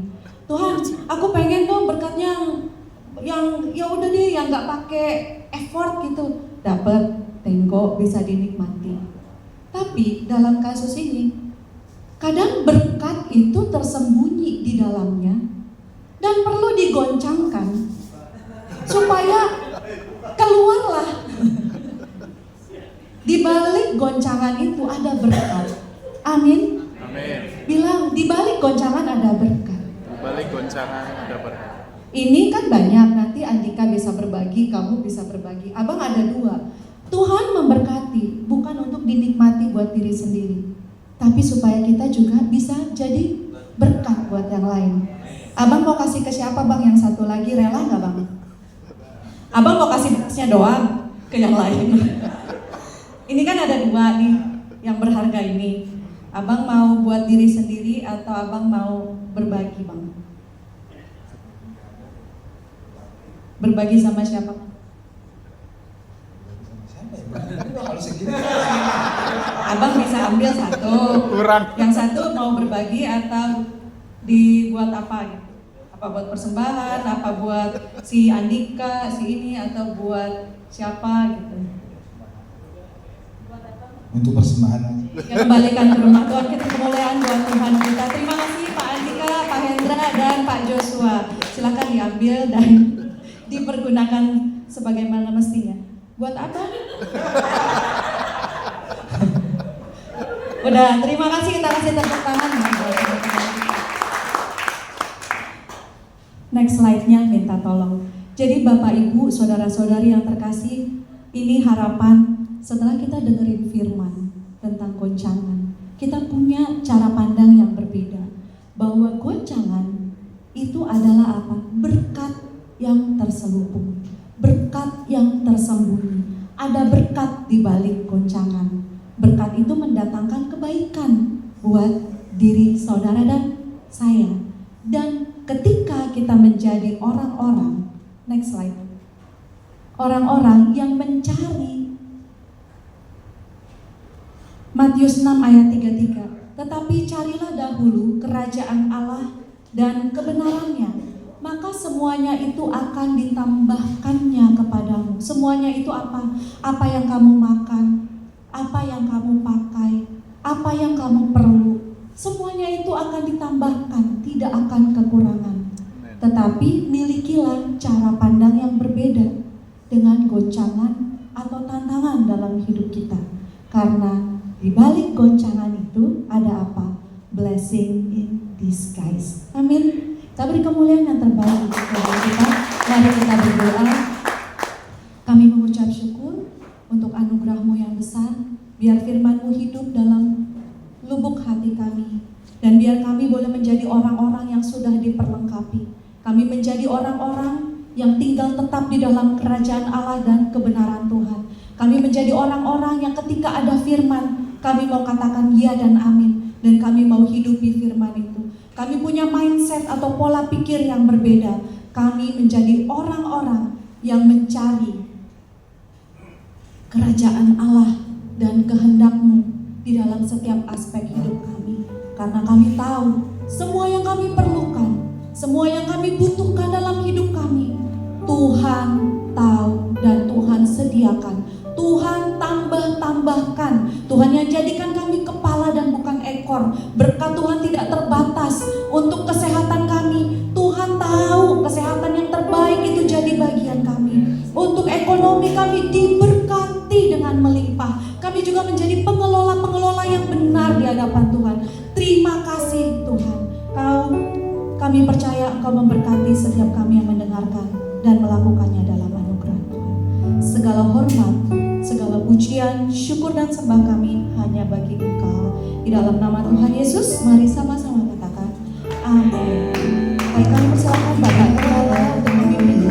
Tuhan, aku pengen dong berkatnya yang ya udah deh, yang nggak pakai effort gitu, dapat, tengok, bisa dinikmati. Tapi dalam kasus ini, kadang berkat itu tersembunyi di dalamnya dan perlu digoncangkan supaya keluarlah. Di balik goncangan itu ada berkat. Amin. Amin. Bilang di balik goncangan ada berkat. Di balik goncangan ada berkat. Ini kan banyak, nanti Andika bisa berbagi, kamu bisa berbagi. Abang ada 2. Tuhan memberkati bukan untuk dinikmati buat diri sendiri, tapi supaya kita juga bisa jadi berkat buat yang lain. Abang mau kasih ke siapa Bang? Yang satu lagi rela nggak Bang? Abang mau kasih berkatnya doang ke yang lain. Ini kan ada 2 nih yang berharga ini. Abang mau buat diri sendiri atau abang mau berbagi Bang? Berbagi sama siapa? Abang bisa ambil 1. Kurang. Yang 1 mau berbagi atau dibuat apa gitu? Apa buat persembahan, apa buat si Andika, si ini, atau buat siapa gitu? Untuk persembahan. Yang kembalikan ke rumah Tuhan, kita kemuliaan buat Tuhan kita. Terima kasih Pak Andika, Pak Hendra, dan Pak Joshua. Silakan diambil dan dipergunakan sebagaimana mestinya. Buat apa? Udah, terima kasih, kita kasih tepuk tangan. Next slide-nya minta tolong. Jadi Bapak Ibu, saudara-saudari yang terkasih, ini harapan setelah kita dengerin firman tentang goncangan, kita punya cara pandang yang berbeda. Bahwa goncangan itu adalah apa? Berkat yang terselubung, berkat yang tersembunyi. Ada berkat di balik goncangan. Berkat itu mendatangkan kebaikan buat diri saudara dan saya. Dan ketika kita menjadi orang-orang, next slide, orang-orang yang mencari Matius 6 ayat 33, tetapi carilah dahulu kerajaan Allah dan kebenarannya, maka semuanya itu akan ditambahkannya kepadamu. Semuanya itu apa? Apa yang kamu makan, apa yang kamu pakai, apa yang kamu perlu, semuanya itu akan ditambahkan, tidak akan kekurangan. Tetapi milikilah cara pandang yang berbeda dengan goncangan atau tantangan dalam hidup kita. Karena di balik goncangan itu ada apa? Blessing in disguise. Amin. Kita beri kemuliaan yang terbaik kepada kita. Mari kita berdoa. Kami mengucap syukur untuk anugerah-Mu yang besar. Biar firman-Mu hidup dalam lubuk hati kami. Dan biar kami boleh menjadi orang-orang yang sudah diperlengkapi. Kami menjadi orang-orang yang tinggal tetap di dalam kerajaan Allah dan kebenaran Tuhan. Kami menjadi orang-orang yang ketika ada firman, kami mau katakan ya dan amin. Dan kami mau hidupi firman itu. Kami punya mindset atau pola pikir yang berbeda. Kami menjadi orang-orang yang mencari kerajaan Allah dan kehendak-Mu di dalam setiap aspek hidup kami. Karena kami tahu semua yang kami perlukan, semua yang kami butuhkan dalam hidup kami, Tuhan tahu dan Tuhan sediakan. Tuhan tambahkan. Tuhan yang jadikan kami kepala dan bukan ekor. Berkat Tuhan tidak terbatas untuk kesehatan kami. Tuhan tahu kesehatan yang terbaik itu jadi bagian kami. Untuk ekonomi kami diberkati dengan melimpah. Kami juga menjadi pengelola-pengelola yang benar di hadapan Tuhan. Terima kasih Tuhan. Kami percaya Engkau memberkati setiap kami yang mendengarkan dan melakukannya dalam anugerah Tuhan. Segala hormat, segala pujian, syukur dan sembah kami hanya bagi Engkau. Di dalam nama Tuhan Yesus, mari sama-sama katakan amin. Baik, kami persilakan Bapak Gembala untuk memimpin.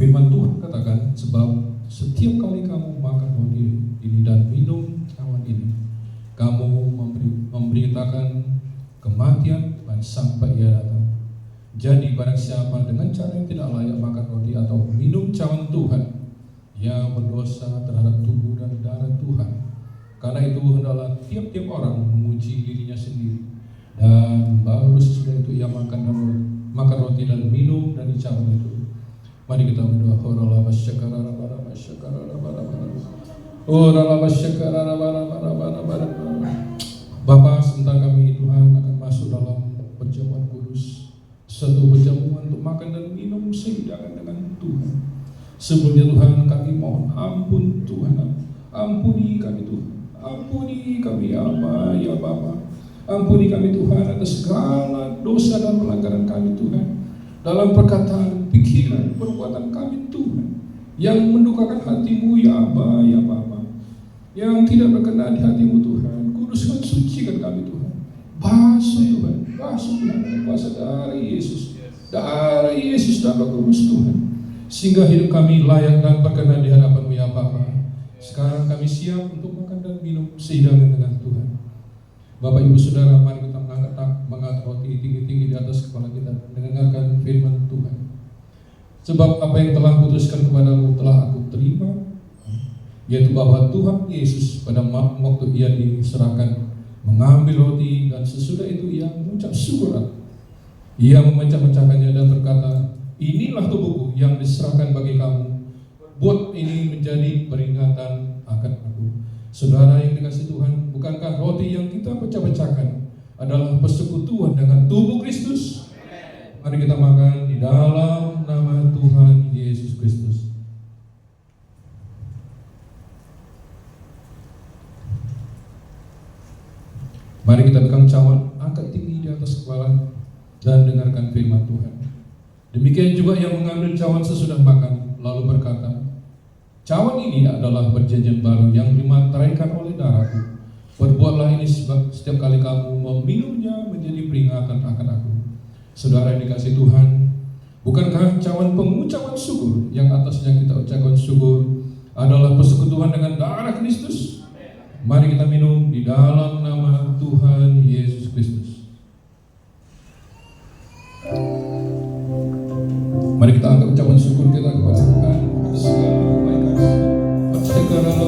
Firman Tuhan katakan, sebab setiap kali kamu makan roti ini dan minum cawan ini, kamu memberitakan kematian Tuhan sampai Ia datang. Jadi barang siapa dengan cara yang tidak layak makan roti atau minum cawan Tuhan, ia berdosa terhadap tubuh dan darah Tuhan. Karena itu hendaklah tiap-tiap orang memuji dirinya sendiri, dan baru sesudah itu ia makan roti dan minum dari cawan itu. Mari kita berdoa. Bapa, sebentar kami Tuhan akan masuk dalam perjamuan kudus, satu perjamuan untuk makan dan minum sehidangan dengan Tuhan. Sebelumnya Tuhan, kami mohon ampun Tuhan, ampuni kami Tuhan, ampuni kami ya Bapa, ya Bapa. Ampuni kami Tuhan atas segala dosa dan pelanggaran kami Tuhan, dalam perkataan, pikiran, perbuatan kami Tuhan, yang mendukakan hati-Mu ya Aba, ya Bapa, yang tidak berkenan di hati-Mu Tuhan. Kuduskan, sucikan kami Tuhan. Basuh Tuhan, basuh Tuhan, kuasa dari Yesus, dan Roh Kudus Tuhan, sehingga hidup kami layak dan berkenan di hadapan-Mu ya Bapa. Sekarang kami siap untuk makan dan minum sehidangan dengan Tuhan. Bapak Ibu Saudara, mari kita mengangkat roti tinggi-tinggi di atas kepala kita, mendengarkan firman Tuhan. Sebab apa yang telah kutuskan kepadamu telah aku terima, yaitu bahwa Tuhan Yesus pada waktu ia diserahkan mengambil roti dan sesudah itu ia mengucap syukur. Ia memecah-mecahkannya dan berkata, inilah tubuhku yang diserahkan bagi kamu. Buat ini menjadi peringatan akan aku. Saudara yang dikasihi Tuhan, bukankah roti yang kita pecah-pecahkan adalah persekutuan dengan tubuh Kristus? Mari kita makan di dalam nama Tuhan Yesus Kristus. Mari kita pegang cawan, angkat tinggi di atas kepala dan dengarkan firman Tuhan. Demikian juga yang mengambil cawan sesudah makan, lalu berkata, cawan ini adalah perjanjian baru yang dimateraikan oleh darahku. Perbuatlah ini setiap kali kamu meminumnya menjadi peringatan akan aku. Saudara yang dikasihi Tuhan, bukankah cawan pengucapan syukur yang atasnya kita ucapkan syukur adalah persekutuan dengan darah Kristus? Mari kita minum di dalam nama Tuhan Yesus Kristus. Mari kita angkat ucapan syukur kita kepada Tuhan atas segala kebaikan, atas segala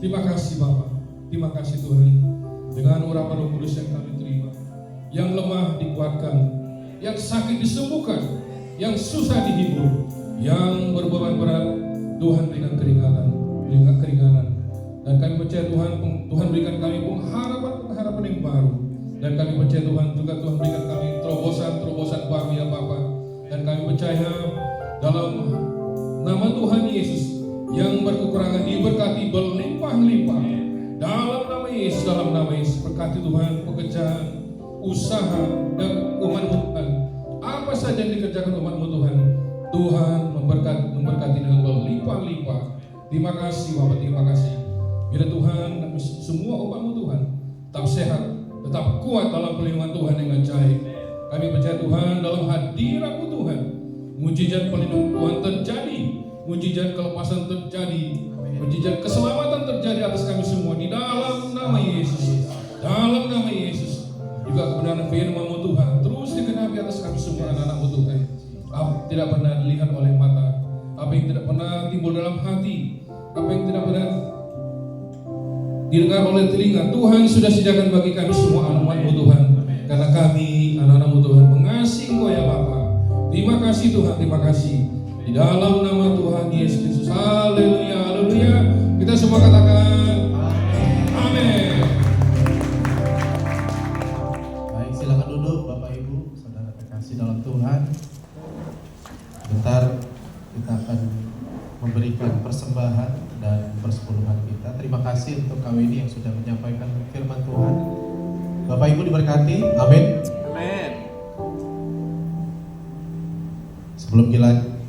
Terima kasih Bapa, terima kasih Tuhan. Dengan urapan Roh Kudus yang kami terima, yang lemah dikuatkan, yang sakit disembuhkan, yang susah dihibur, yang berbeban berat Tuhan berikan keringanan. Dan kami percaya Tuhan berikan kami pengharapan yang baru. Dan kami percaya Tuhan berikan kami terobosan baru ya Bapa. Dan kami percaya dalam nama Tuhan Yesus yang berkekurangan diberkati berlimpah-limpah dalam nama Yesus berkati Tuhan pekerjaan, usaha dan umat-Mu Tuhan. Apa saja yang dikerjakan umat-Mu Tuhan memberkati dengan berlimpah-limpah. Terima kasih Bapak, terima kasih. Biar Tuhan semua umat-Mu Tuhan tetap sehat, tetap kuat dalam perlindungan Tuhan yang ajaib. Kami percaya Tuhan dalam hadirat-Mu Tuhan, mujizat perlindungan Tuhan terjadi, mujizat kelepasan terjadi, mujizat keselamatan terjadi atas kami semua di dalam nama Yesus. Dalam nama Yesus juga kebenaran firman-Mu Tuhan terus digenapi atas kami semua anak-anak-Mu Tuhan. Apa yang tidak pernah dilihat oleh mata, apa yang tidak pernah timbul dalam hati, apa yang tidak pernah didengar oleh telinga, Tuhan sudah sediakan bagi kami semua anak-anak-Mu Tuhan. Karena kami anak-anak-Mu Tuhan mengasihi Engkau ya Bapa. Terima kasih Tuhan, terima kasih. Di dalam nama Tuhan Yesus Kristus. Haleluya, haleluya. Kita semua katakan amin. Baik, silakan duduk Bapak Ibu, saudara terkasih dalam Tuhan. Bentar kita akan memberikan persembahan dan persepuluhan kita. Terima kasih untuk KWD yang sudah menyampaikan firman Tuhan. Bapak Ibu diberkati, amin. Amin. Sebelum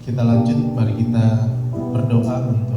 kita lanjut, mari kita berdoa untuk